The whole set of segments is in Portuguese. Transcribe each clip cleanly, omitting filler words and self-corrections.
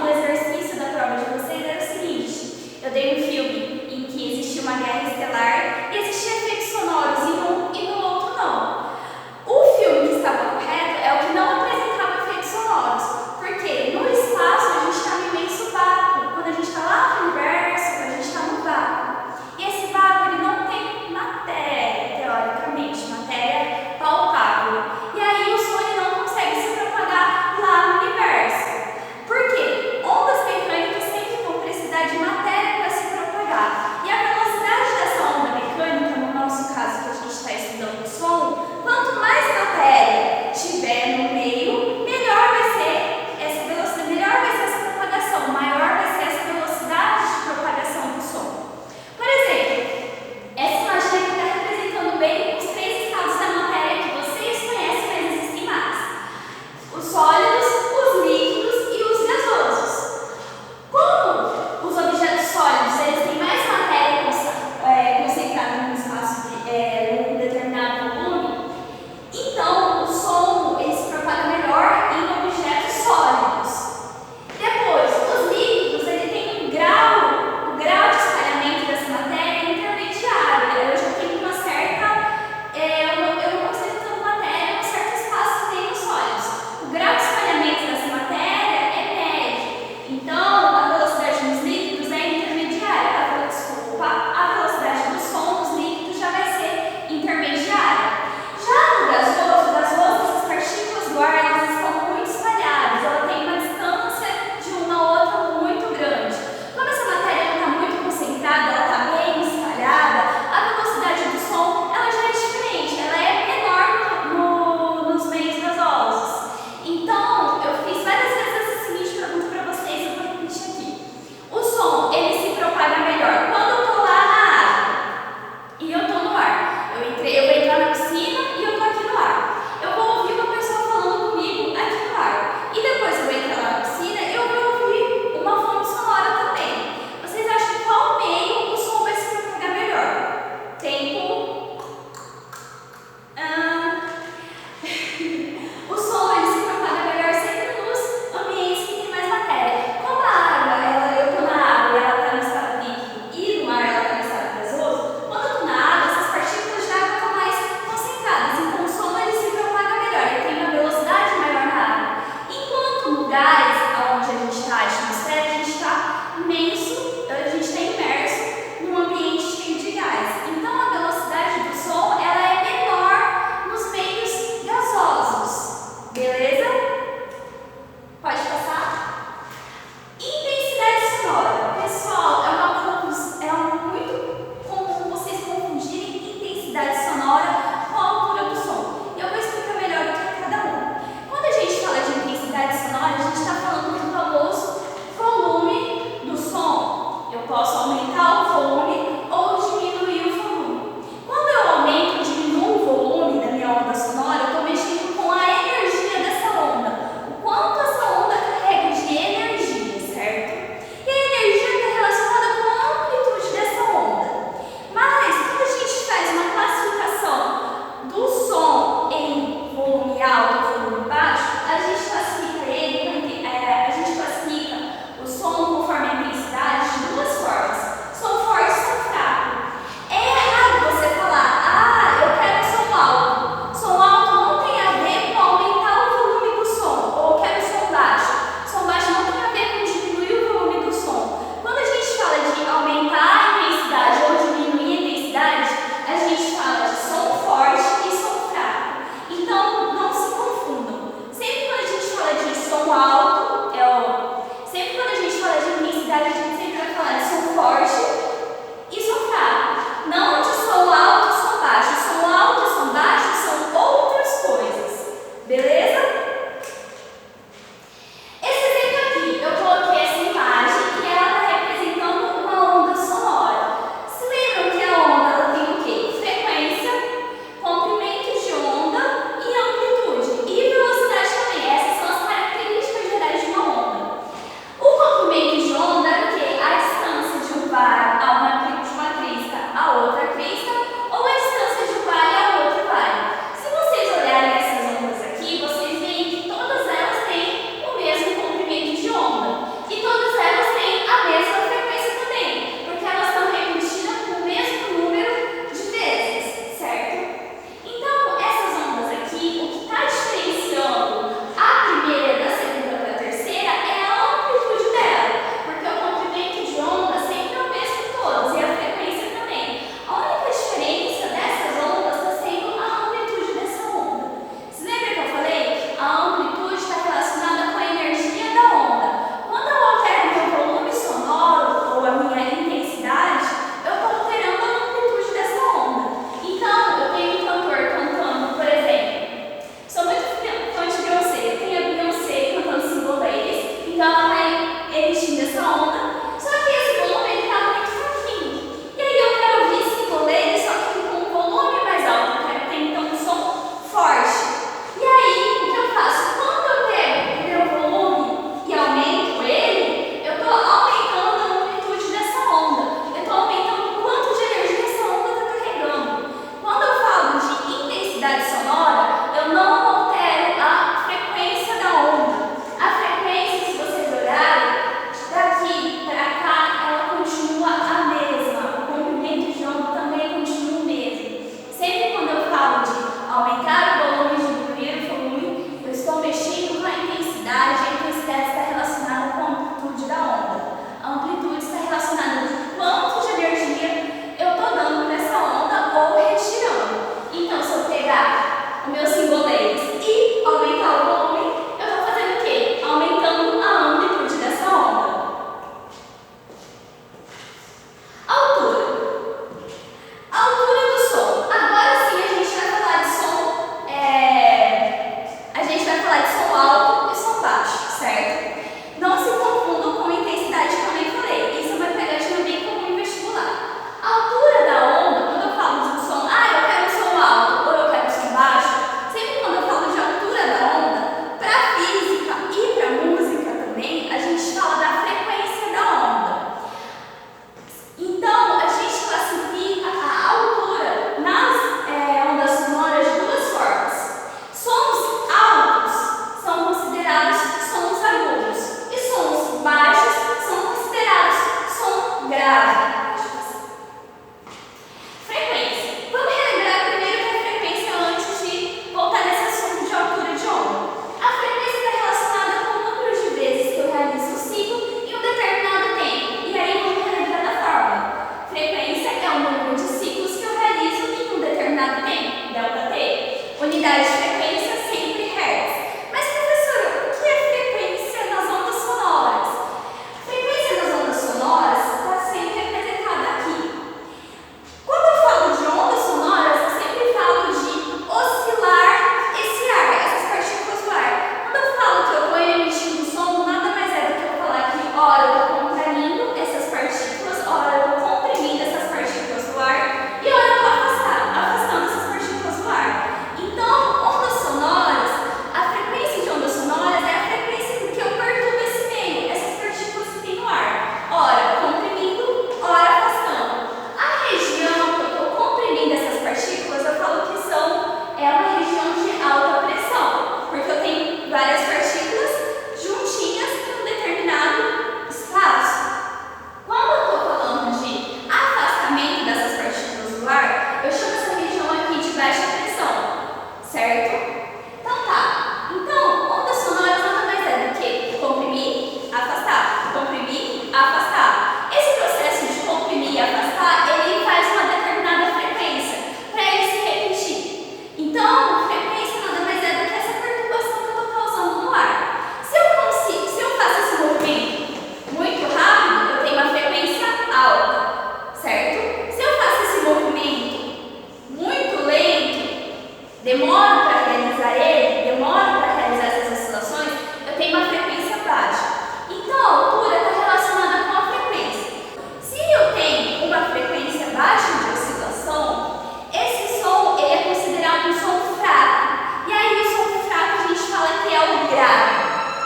do exercício da prova de vocês era o seguinte: eu dei um filme em que existia uma guerra estelar e existia efeitos sonoros em um e no outro não. O filme que estava correto é o que não apresentava efeitos sonoros, porque no espaço a gente está no imenso vácuo, quando a gente está lá no universo, a gente está no vácuo. E esse vácuo ele não tem matéria, teoricamente, matéria palpável. E aí o som ele não consegue se propagar lá no universo. Por quê? Ondas mecânicas sempre vão precisar de matéria para se propagar. E a velocidade dessa onda mecânica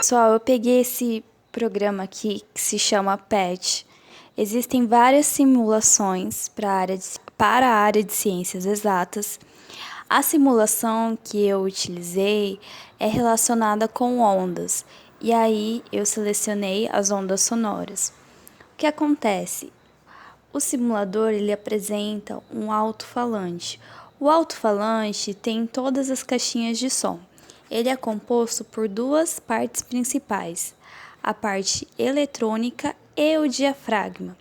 Pessoal, eu peguei esse programa aqui que se chama PET. Existem várias simulações para a área de ciências exatas. A simulação que eu utilizei é relacionada com ondas, e aí eu selecionei as ondas sonoras. O que acontece? O simulador ele apresenta um alto-falante. O alto-falante tem todas as caixinhas de som. Ele é composto por duas partes principais, a parte eletrônica e o diafragma.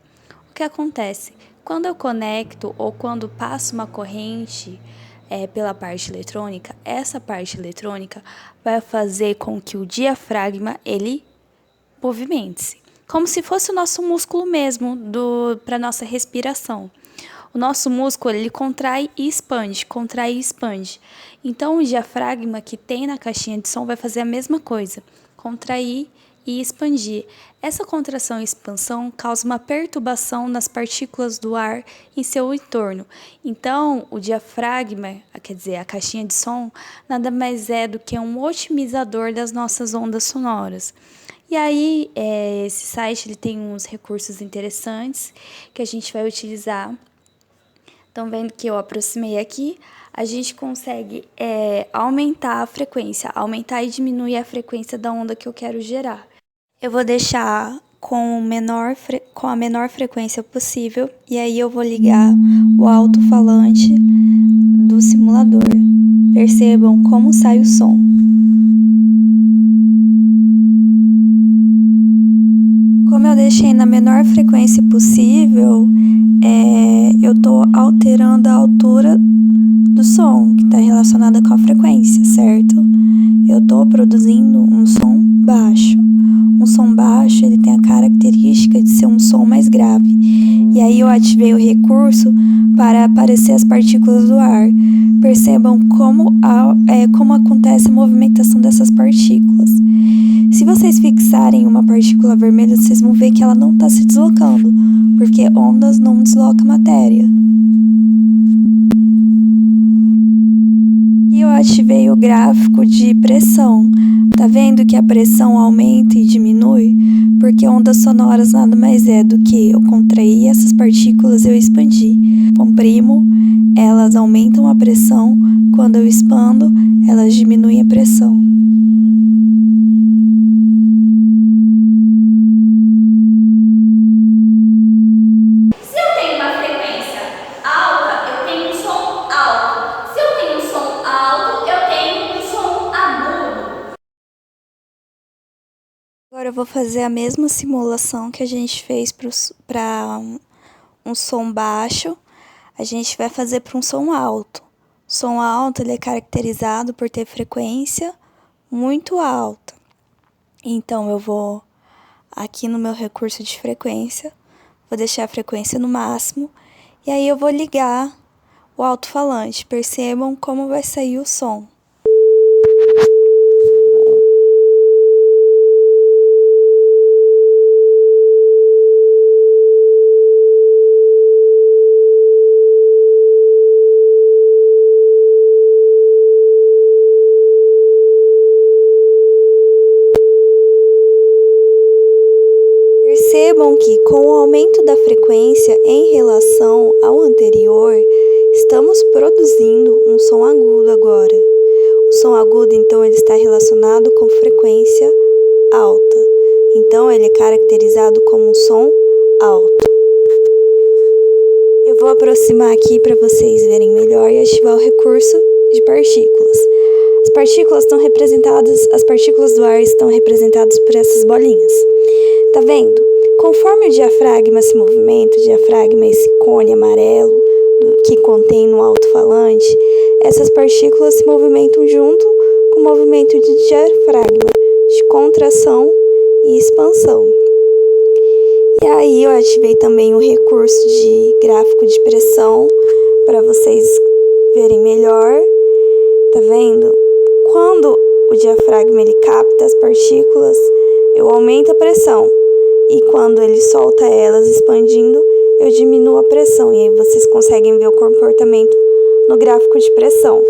O que acontece? Quando eu conecto ou quando passo uma corrente pela parte eletrônica, essa parte eletrônica vai fazer com que o diafragma ele movimente-se, como se fosse o nosso músculo mesmo para nossa respiração. O nosso músculo ele contrai e expande, contrai e expande. Então o diafragma que tem na caixinha de som vai fazer a mesma coisa, contrair e expandir. Essa contração e expansão causa uma perturbação nas partículas do ar em seu entorno. Então, o diafragma, quer dizer, a caixinha de som, nada mais é do que um otimizador das nossas ondas sonoras. E aí, esse site ele tem uns recursos interessantes que a gente vai utilizar. Estão vendo que eu aproximei aqui? A gente consegue aumentar a frequência, aumentar e diminuir a frequência da onda que eu quero gerar. Eu vou deixar com a menor frequência possível e aí eu vou ligar o alto-falante do simulador. Percebam como sai o som. Como eu deixei na menor frequência possível, eu estou alterando a altura do som, que está relacionada com a frequência, certo? Eu estou produzindo um som baixo. Um som baixo ele tem a característica de ser um som mais grave. E aí eu ativei o recurso para aparecer as partículas do ar. Percebam como acontece a movimentação dessas partículas. Se vocês fixarem uma partícula vermelha, vocês vão ver que ela não está se deslocando, porque ondas não deslocam matéria. E eu ativei o gráfico de pressão. Tá vendo que a pressão aumenta e diminui? Porque ondas sonoras nada mais é do que eu contrair essas partículas e eu expandir. Comprimo, elas aumentam a pressão. Quando eu expando, elas diminuem a pressão. Agora eu vou fazer a mesma simulação que a gente fez para um som baixo, a gente vai fazer para um som alto. O som alto ele é caracterizado por ter frequência muito alta. Então eu vou aqui no meu recurso de frequência, vou deixar a frequência no máximo e aí eu vou ligar o alto-falante. Percebam como vai sair o som. Percebam que, com o aumento da frequência em relação ao anterior, estamos produzindo um som agudo agora. O som agudo, então, ele está relacionado com frequência alta. Então, ele é caracterizado como um som alto. Eu vou aproximar aqui para vocês verem melhor e ativar o recurso de partículas. As partículas do ar estão representadas por essas bolinhas. Tá vendo? Conforme o diafragma se movimenta, o diafragma é esse cone amarelo que contém no alto-falante, essas partículas se movimentam junto com o movimento de diafragma, de contração e expansão. E aí eu ativei também o recurso de gráfico de pressão para vocês verem melhor. Tá vendo? Quando o diafragma ele capta as partículas, eu aumento a pressão. E quando ele solta elas expandindo, eu diminuo a pressão. E aí vocês conseguem ver o comportamento no gráfico de pressão.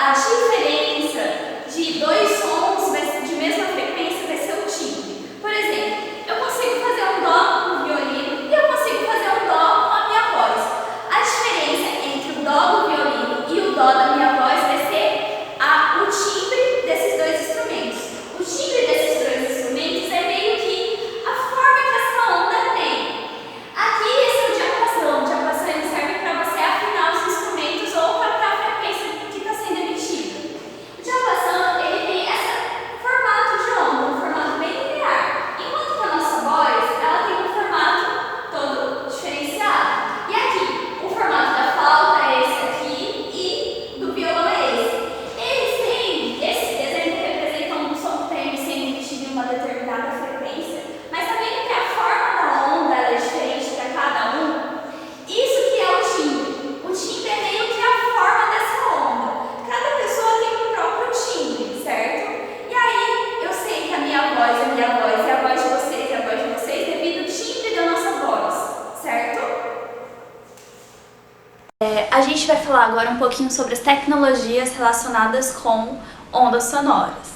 a diferença de dois sons de mesma frequência vai ser o timbre. Por exemplo, eu consigo fazer um dó no violino e eu consigo fazer um dó com a minha voz. A diferença entre o dó do violino e o dó da minha voz vai ser o timbre desses dois instrumentos. O timbre desses dois instrumentos é meio que a forma que essa onda tem. Aqui esse é o diapasão. O diapasão ele serve para você afinar os instrumentos ou captar a frequência que está sendo emitida. O diapasão ele tem esse formato de onda, um formato bem linear, enquanto que a nossa voz ela tem um formato todo diferenciado. E aqui, o formato da flauta é esse aqui e do violão é esse. Esses desenhos representam um som que está sendo emitido em uma determinada frequência, mas também que a forma da onda ela é diferente para cada um. Isso que é o timbre. O timbre é meio que a forma dessa onda. Cada pessoa tem um próprio timbre, certo? E aí eu sei que a minha voz é a minha voz e a voz de vocês é a voz de vocês devido ao timbre da nossa voz, certo? A gente vai falar agora um pouquinho sobre as tecnologias relacionadas com ondas sonoras.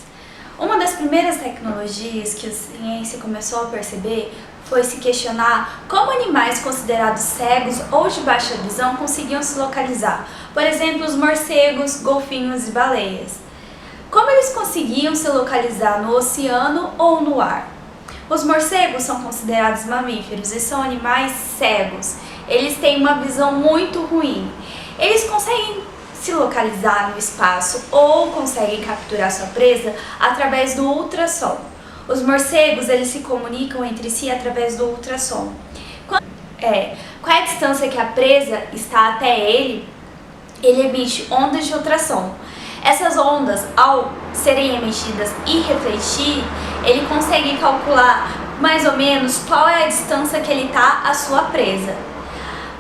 Uma das primeiras tecnologias que a ciência começou a perceber foi se questionar como animais considerados cegos ou de baixa visão conseguiam se localizar. Por exemplo, os morcegos, golfinhos e baleias. Como eles conseguiam se localizar no oceano ou no ar? Os morcegos são considerados mamíferos e são animais cegos. Eles têm uma visão muito ruim. Eles conseguem se localizar no espaço ou conseguem capturar sua presa através do ultrassom. Os morcegos eles se comunicam entre si através do ultrassom. Qual é a distância que a presa está até ele? Ele emite ondas de ultrassom. Essas ondas, ao serem emitidas e refletir, ele consegue calcular mais ou menos qual é a distância que ele está à sua presa.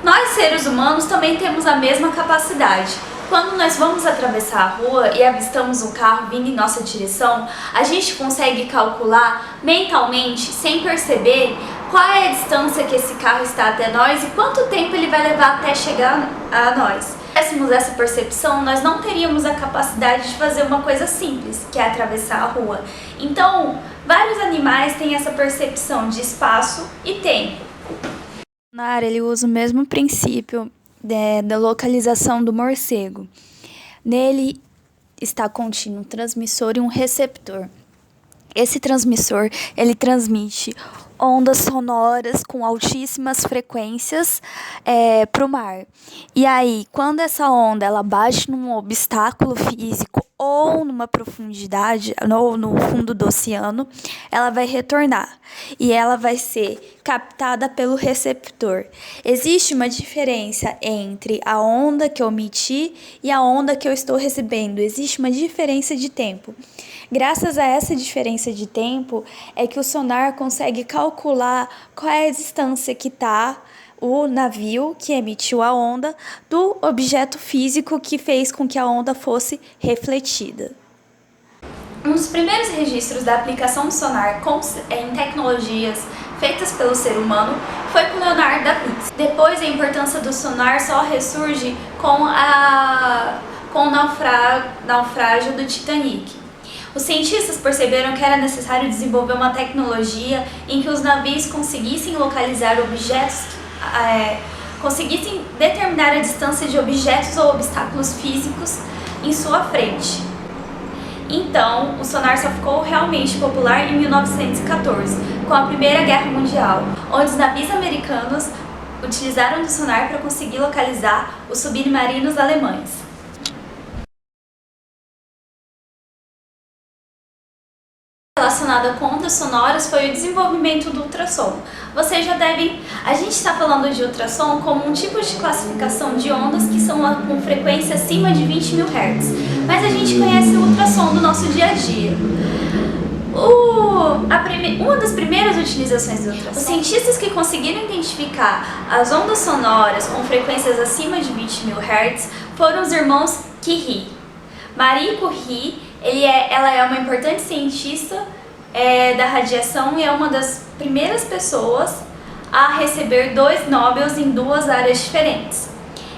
Nós, seres humanos, também temos a mesma capacidade. Quando nós vamos atravessar a rua e avistamos um carro vindo em nossa direção, a gente consegue calcular mentalmente, sem perceber, qual é a distância que esse carro está até nós e quanto tempo ele vai levar até chegar a nós. Se tivéssemos essa percepção, nós não teríamos a capacidade de fazer uma coisa simples, que é atravessar a rua. Então, vários animais têm essa percepção de espaço e tempo. O sonar ele usa o mesmo princípio da localização do morcego. Nele está contínuo um transmissor e um receptor. Esse transmissor ele transmite ondas sonoras com altíssimas frequências para o mar. E aí, quando essa onda ela bate num obstáculo físico ou numa profundidade, ou no fundo do oceano, ela vai retornar e ela vai ser captada pelo receptor. Existe uma diferença entre a onda que eu emiti e a onda que eu estou recebendo. Existe uma diferença de tempo. Graças a essa diferença de tempo é que o sonar consegue calcular qual é a distância que está o navio que emitiu a onda do objeto físico que fez com que a onda fosse refletida. Um dos primeiros registros da aplicação do sonar em tecnologias feitas pelo ser humano foi com Leonardo da Vinci. Depois, a importância do sonar só ressurge com o naufrágio do Titanic. Os cientistas perceberam que era necessário desenvolver uma tecnologia em que os navios conseguissem localizar objetos, conseguissem determinar a distância de objetos ou obstáculos físicos em sua frente. Então, o sonar só ficou realmente popular em 1914, com a Primeira Guerra Mundial, onde os navios americanos utilizaram do sonar para conseguir localizar os submarinos alemães. Relacionada com ondas sonoras foi o desenvolvimento do ultrassom. Vocês já devem... A gente está falando de ultrassom como um tipo de classificação de ondas que são com frequência acima de 20.000 Hz. Mas a gente conhece o ultrassom do nosso dia a dia. Uma das primeiras utilizações do ultrassom, os cientistas que conseguiram identificar as ondas sonoras com frequências acima de 20.000 Hz foram os irmãos Curie. Marie Curie, ela é uma importante cientista da radiação e é uma das primeiras pessoas a receber 2 Nobels em 2 áreas diferentes.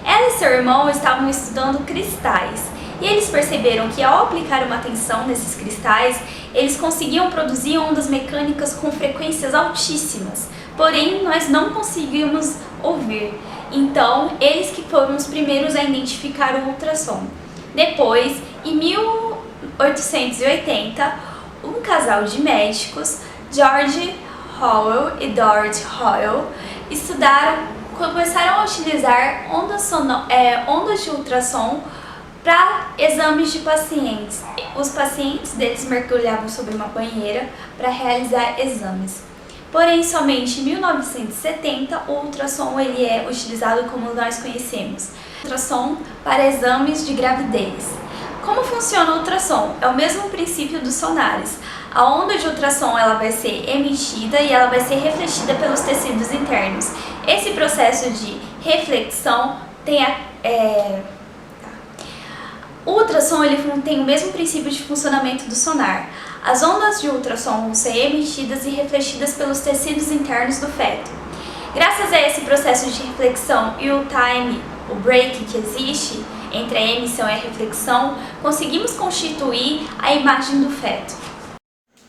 Ela e seu irmão estavam estudando cristais E eles perceberam que ao aplicar uma tensão nesses cristais, eles conseguiam produzir ondas mecânicas com frequências altíssimas, porém nós não conseguimos ouvir. Então, eles que foram os primeiros a identificar o ultrassom. Depois, em 1880, um casal de médicos, George Howell e Dorothy Howell, começaram a utilizar ondas de ultrassom para exames de pacientes. Os pacientes deles mergulhavam sob uma banheira para realizar exames. Porém, somente em 1970, o ultrassom ele é utilizado como nós conhecemos. Ultrassom para exames de gravidez. Como funciona o ultrassom? É o mesmo princípio dos sonares. A onda de ultrassom ela vai ser emitida e ela vai ser refletida pelos tecidos internos. Esse processo de reflexão o ultrassom ele tem o mesmo princípio de funcionamento do sonar. As ondas de ultrassom vão ser emitidas e refletidas pelos tecidos internos do feto. Graças a esse processo de reflexão e o break que existe entre a emissão e a reflexão, conseguimos constituir a imagem do feto.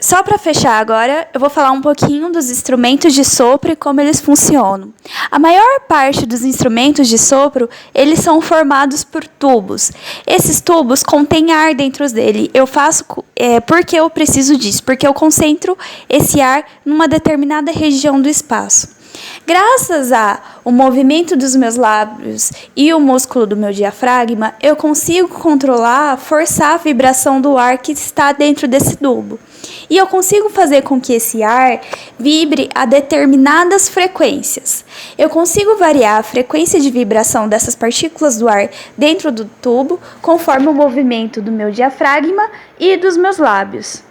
Só para fechar agora, eu vou falar um pouquinho dos instrumentos de sopro e como eles funcionam. A maior parte dos instrumentos de sopro, eles são formados por tubos. Esses tubos contêm ar dentro dele. Eu faço porque eu preciso disso, porque eu concentro esse ar numa determinada região do espaço. Graças ao movimento dos meus lábios e o músculo do meu diafragma, eu consigo controlar, forçar a vibração do ar que está dentro desse tubo. E eu consigo fazer com que esse ar vibre a determinadas frequências. Eu consigo variar a frequência de vibração dessas partículas do ar dentro do tubo, conforme o movimento do meu diafragma e dos meus lábios.